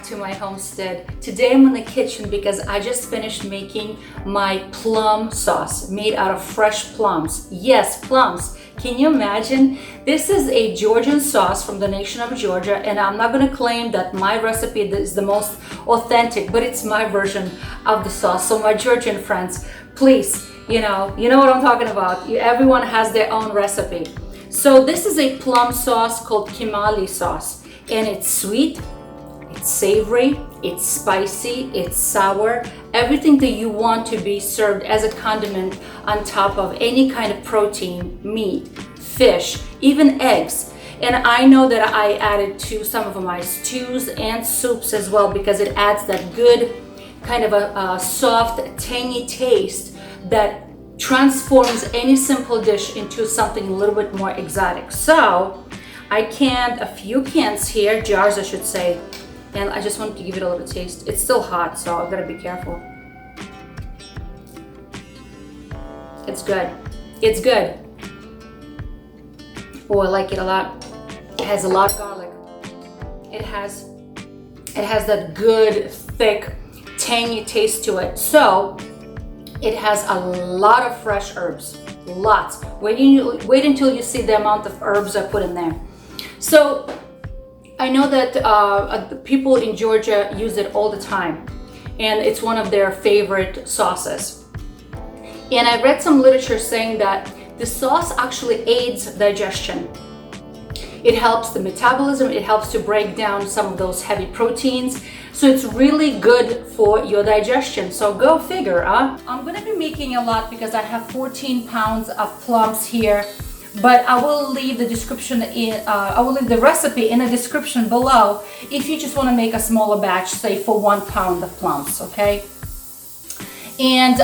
back to my homestead. Today I'm in the kitchen because I just finished making my plum sauce made out of fresh plums. Yes, plums. Can you imagine? This is a Georgian sauce from the nation of Georgia, and I'm not going to claim that my recipe is the most authentic, but it's my version of the sauce. So my Georgian friends, please, you know what I'm talking about. Everyone has their own recipe. So this is a plum sauce called Tkemali sauce, and it's sweet, it's savory, it's spicy, it's sour, everything that you want to be served as a condiment on top of any kind of protein, meat, fish, even eggs. And I know that I added to some of my stews and soups as well because it adds that good kind of a soft, tangy taste that transforms any simple dish into something a little bit more exotic. So I canned a few cans here, jars I should say, and I just wanted to give it a little taste. It's still hot, so I've got to be careful. It's good. It's good. Oh, I like it a lot. It has a lot of garlic. It has that good, thick, tangy taste to it. So it has a lot of fresh herbs. Lots. Wait until you see the amount of herbs I put in there. So I know that people in Georgia use it all the time, and it's one of their favorite sauces. And I read some literature saying that the sauce actually aids digestion. It helps the metabolism, it helps to break down some of those heavy proteins. So it's really good for your digestion. So go figure, huh? I'm gonna be making a lot because I have 14 pounds of plums here. But I will leave the description I will leave the recipe in the description below if you just want to make a smaller batch, say for 1 pound of plums, okay? And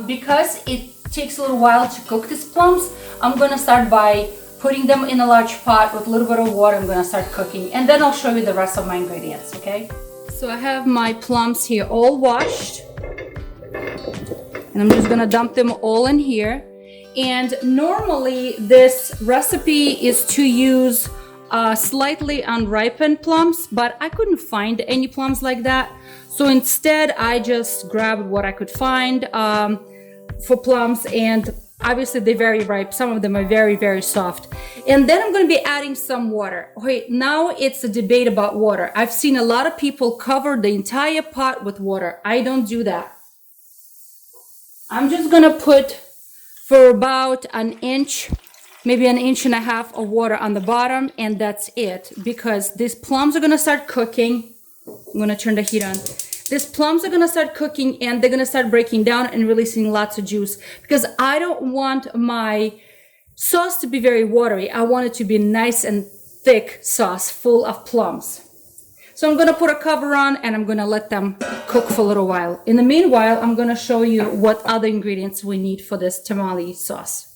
because it takes a little while to cook these plums, I'm going to start by putting them in a large pot with a little bit of water. I'm going to start cooking, and then I'll show you the rest of my ingredients, okay? So I have my plums here all washed, and I'm just going to dump them all in here. And normally this recipe is to use slightly unripened plums, but I couldn't find any plums like that. So instead I just grabbed what I could find for plums, and obviously they're very ripe. Some of them are very, very soft. And then I'm going to be adding some water. Okay, now it's a debate about water. I've seen a lot of people cover the entire pot with water. I don't do that. I'm just going to put for about an inch, maybe an inch and a half of water on the bottom, and that's it, because these plums are gonna start cooking. I'm gonna turn the heat on. These plums are gonna start cooking, and they're gonna start breaking down and releasing lots of juice, because I don't want my sauce to be very watery. I want it to be nice and thick sauce full of plums. So I'm gonna put a cover on, and I'm gonna let them cook for a little while. In the meanwhile, I'm gonna show you what other ingredients we need for this Tkemali sauce.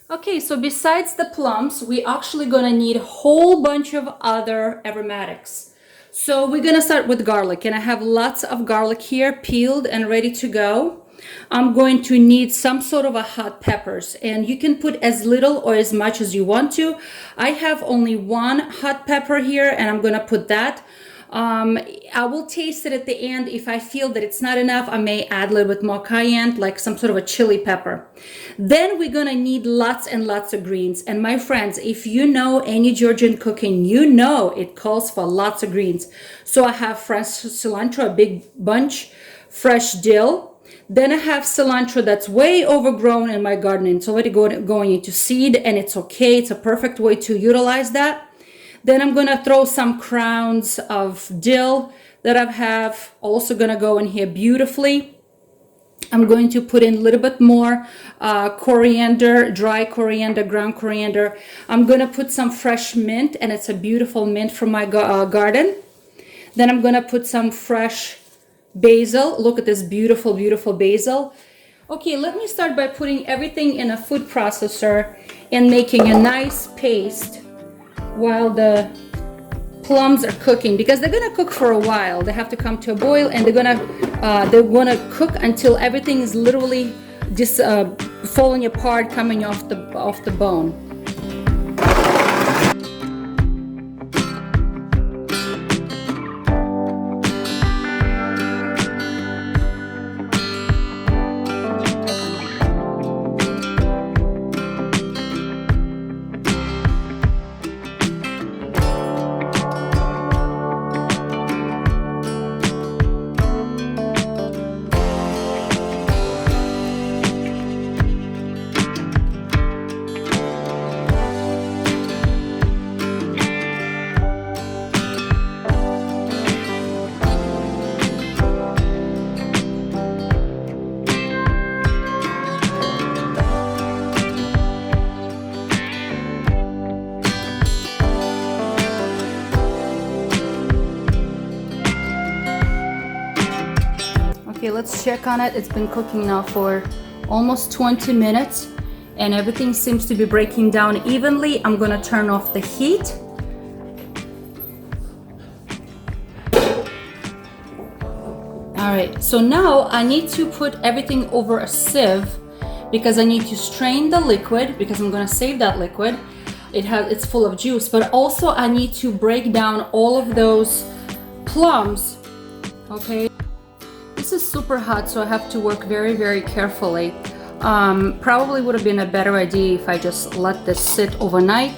Okay, so besides the plums, we actually gonna need a whole bunch of other aromatics. So we're gonna start with garlic, and I have lots of garlic here, peeled and ready to go. I'm going to need some sort of a hot peppers, and you can put as little or as much as you want to. I have only one hot pepper here, and I'm gonna put that. I will taste it at the end. If I feel that it's not enough, I may add a little bit more cayenne, like some sort of a chili pepper. Then we're gonna need lots and lots of greens. And my friends, if you know any Georgian cooking, you know it calls for lots of greens. So I have fresh cilantro, a big bunch, fresh dill. Then I have cilantro that's way overgrown in my garden. It's already going into seed, and it's okay. It's a perfect way to utilize that. Then I'm gonna throw some crowns of dill that I have, also gonna go in here beautifully. I'm going to put in a little bit more coriander, dry coriander, ground coriander. I'm gonna put some fresh mint, and it's a beautiful mint from my garden. Then I'm gonna put some fresh basil. Look at this beautiful, beautiful basil. Okay, let me start by putting everything in a food processor and making a nice paste while the plums are cooking, because they're gonna cook for a while. They have to come to a boil, and they're gonna cook until everything is literally just falling apart, coming off the bone. let's check on it. It's been cooking now for almost 20 minutes and everything seems to be breaking down evenly. I'm gonna turn off the heat. All right, so now I need to put everything over a sieve because I need to strain the liquid because I'm gonna save that liquid. It's full of juice, but also I need to break down all of those plums, okay? This is super hot, so I have to work very, very carefully. Probably would have been a better idea if I just let this sit overnight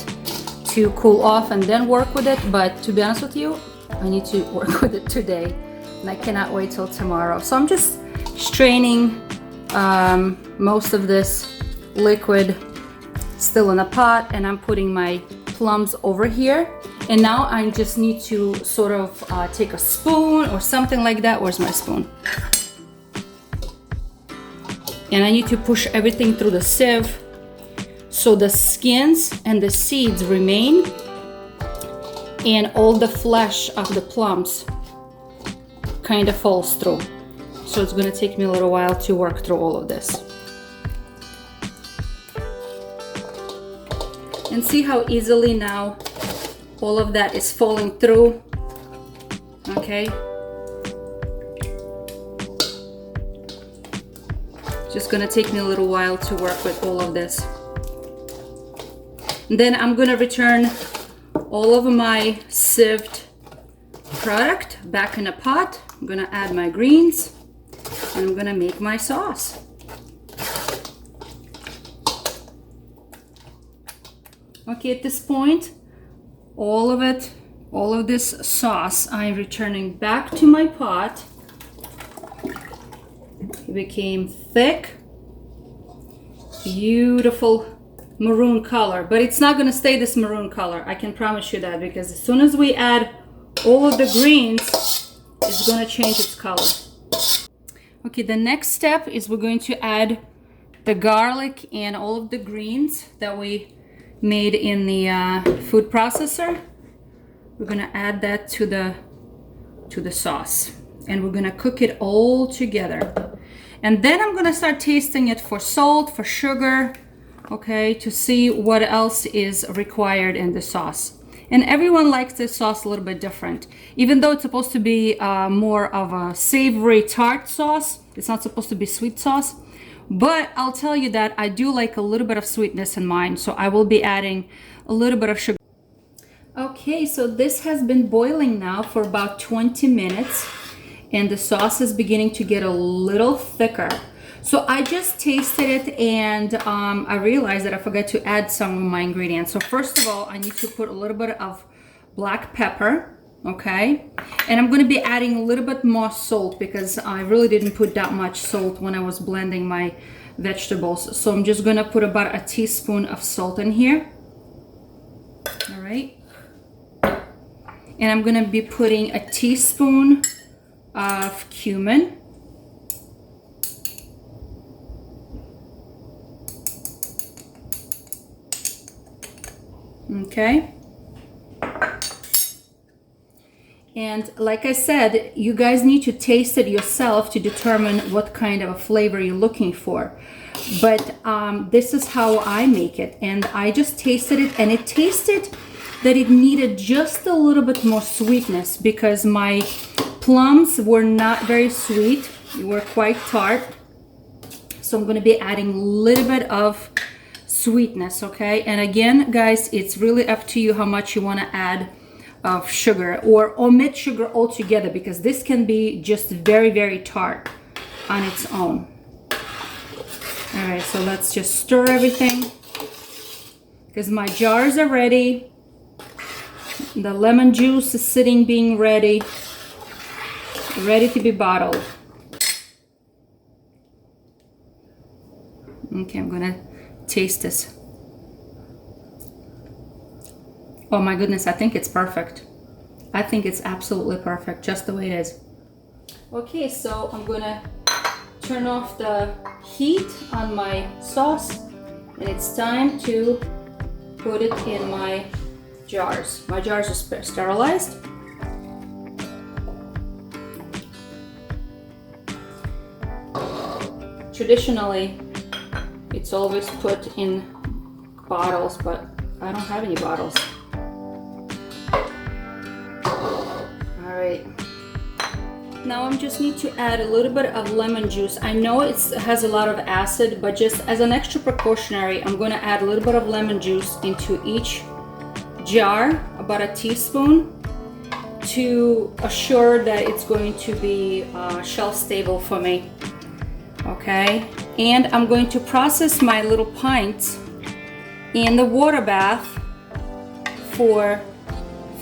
to cool off and then work with it, but to be honest with you, I need to work with it today and I cannot wait till tomorrow. So I'm just straining most of this liquid still in a pot, and I'm putting my plums over here. And now I just need to sort of take a spoon or something like that. Where's my spoon? And I need to push everything through the sieve so the skins and the seeds remain and all the flesh of the plums kind of falls through. So it's gonna take me a little while to work through all of this. And see how easily now all of that is falling through, okay? Just gonna take me a little while to work with all of this. And then I'm gonna return all of my sieved product back in a pot. I'm gonna add my greens and I'm gonna make my sauce. Okay, at this point, all of this sauce, I'm returning back to my pot. It became thick, beautiful maroon color, but it's not gonna stay this maroon color. I can promise you that, because as soon as we add all of the greens, it's gonna change its color. Okay, the next step is we're going to add the garlic and all of the greens that we made in the food processor. We're gonna add that to the sauce, and we're gonna cook it all together. And then I'm gonna start tasting it for salt, for sugar, okay, to see what else is required in the sauce. And everyone likes this sauce a little bit different. Even though it's supposed to be more of a savory tart sauce, it's not supposed to be sweet sauce. But I'll tell you that I do like a little bit of sweetness in mine, so I will be adding a little bit of sugar. Okay, so this has been boiling now for about 20 minutes, and the sauce is beginning to get a little thicker. So I just tasted it, and I realized that I forgot to add some of my ingredients. So first of all, I need to put a little bit of black pepper. Okay, and I'm going to be adding a little bit more salt because I really didn't put that much salt when I was blending my vegetables. So I'm just going to put about a teaspoon of salt in here. All right, and I'm going to be putting a teaspoon of cumin. Okay. And like I said, you guys need to taste it yourself to determine what kind of a flavor you're looking for. But this is how I make it. And I just tasted it, and it tasted that it needed just a little bit more sweetness because my plums were not very sweet. They were quite tart. So I'm going to be adding a little bit of sweetness, okay? And again, guys, it's really up to you how much you want to add of sugar, or omit sugar altogether, because this can be just very, very tart on its own. All right, so let's just stir everything because my jars are ready. The lemon juice is sitting, being ready to be bottled. Okay, I'm gonna taste this. Oh my goodness, I think it's perfect. I think it's absolutely perfect, just the way it is. Okay, so I'm gonna turn off the heat on my sauce, and it's time to put it in my jars. My jars are sterilized. Traditionally, it's always put in bottles, but I don't have any bottles. All right. Now I just need to add a little bit of lemon juice. I know it has a lot of acid, but just as an extra precautionary, I'm going to add a little bit of lemon juice into each jar, about a teaspoon, to assure that it's going to be shelf stable for me. Okay, and I'm going to process my little pint in the water bath for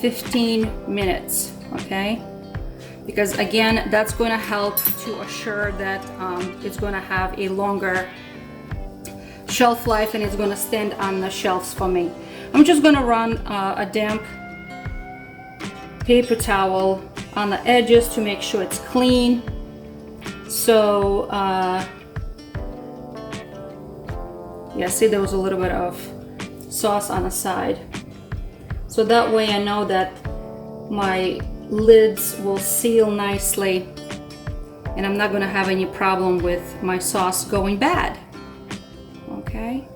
15 minutes. Okay, because again, that's going to help to assure that it's going to have a longer shelf life and it's going to stand on the shelves for me. I'm just going to run a damp paper towel on the edges to make sure it's clean. So yeah, see, there was a little bit of sauce on the side, so that way I know that my lids will seal nicely and I'm not going to have any problem with my sauce going bad. Okay.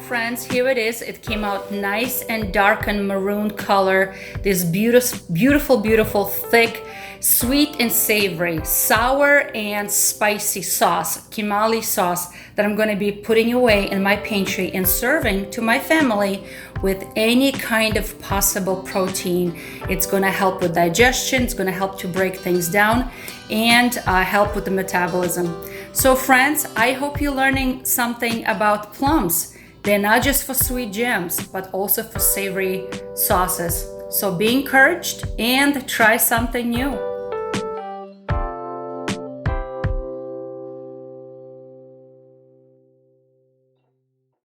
Friends, here it is. It came out nice and dark and maroon color. This beautiful thick, sweet and savory, sour and spicy sauce, Tkemali sauce, that I'm going to be putting away in my pantry and serving to my family with any kind of possible protein. It's going to help with digestion, it's going to help to break things down and help with the metabolism. So friends, I hope you're learning something about plums. They're not just for sweet jams, but also for savory sauces. So be encouraged and try something new.